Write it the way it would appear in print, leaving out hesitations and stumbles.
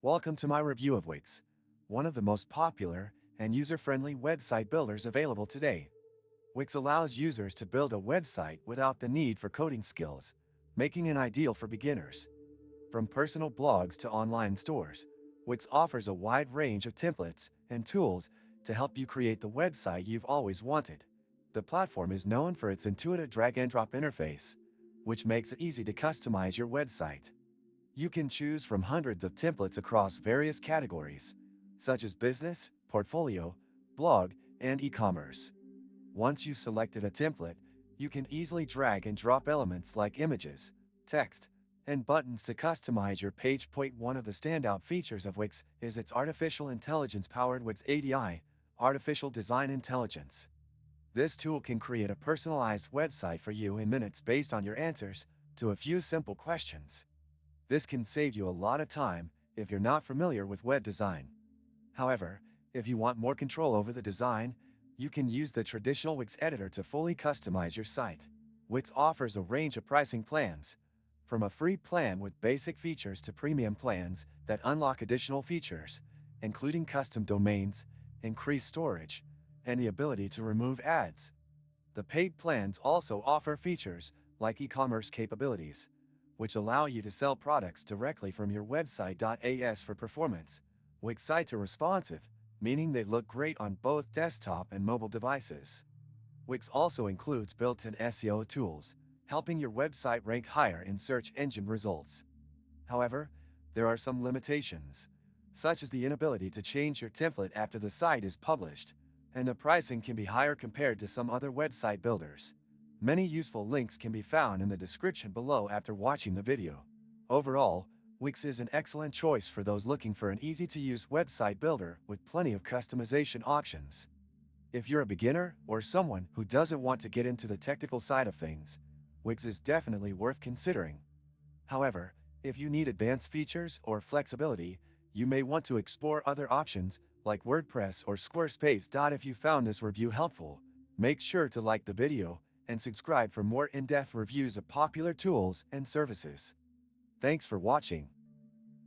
Welcome to my review of Wix, one of the most popular and user-friendly website builders available today. Wix allows users to build a website without the need for coding skills, making it ideal for beginners. From personal blogs to online stores, Wix offers a wide range of templates and tools to help you create the website you've always wanted. The platform is known for its intuitive drag-and-drop interface, which makes it easy to customize your website. You can choose from hundreds of templates across various categories, such as business, portfolio, blog, and e-commerce. Once you've selected a template, you can easily drag and drop elements like images, text, and buttons to customize your page. One of the standout features of Wix is its artificial intelligence-powered Wix ADI, Artificial Design Intelligence. This tool can create a personalized website for you in minutes based on your answers to a few simple questions. This can save you a lot of time if you're not familiar with web design. However, if you want more control over the design, you can use the traditional Wix editor to fully customize your site. Wix offers a range of pricing plans, from a free plan with basic features to premium plans that unlock additional features, including custom domains, increased storage, and the ability to remove ads. The paid plans also offer features like e-commerce capabilities, which allow you to sell products directly from your website. As for performance, Wix sites are responsive, meaning they look great on both desktop and mobile devices. Wix also includes built-in SEO tools, helping your website rank higher in search engine results. However, there are some limitations, such as the inability to change your template after the site is published, and the pricing can be higher compared to some other website builders. Many useful links can be found in the description below after watching the video. Overall, Wix is an excellent choice for those looking for an easy-to-use website builder with plenty of customization options. If you're a beginner or someone who doesn't want to get into the technical side of things, Wix is definitely worth considering. However, if you need advanced features or flexibility, you may want to explore other options like WordPress or Squarespace. If you found this review helpful, make sure to like the video and subscribe for more in-depth reviews of popular tools and services. Thanks for watching.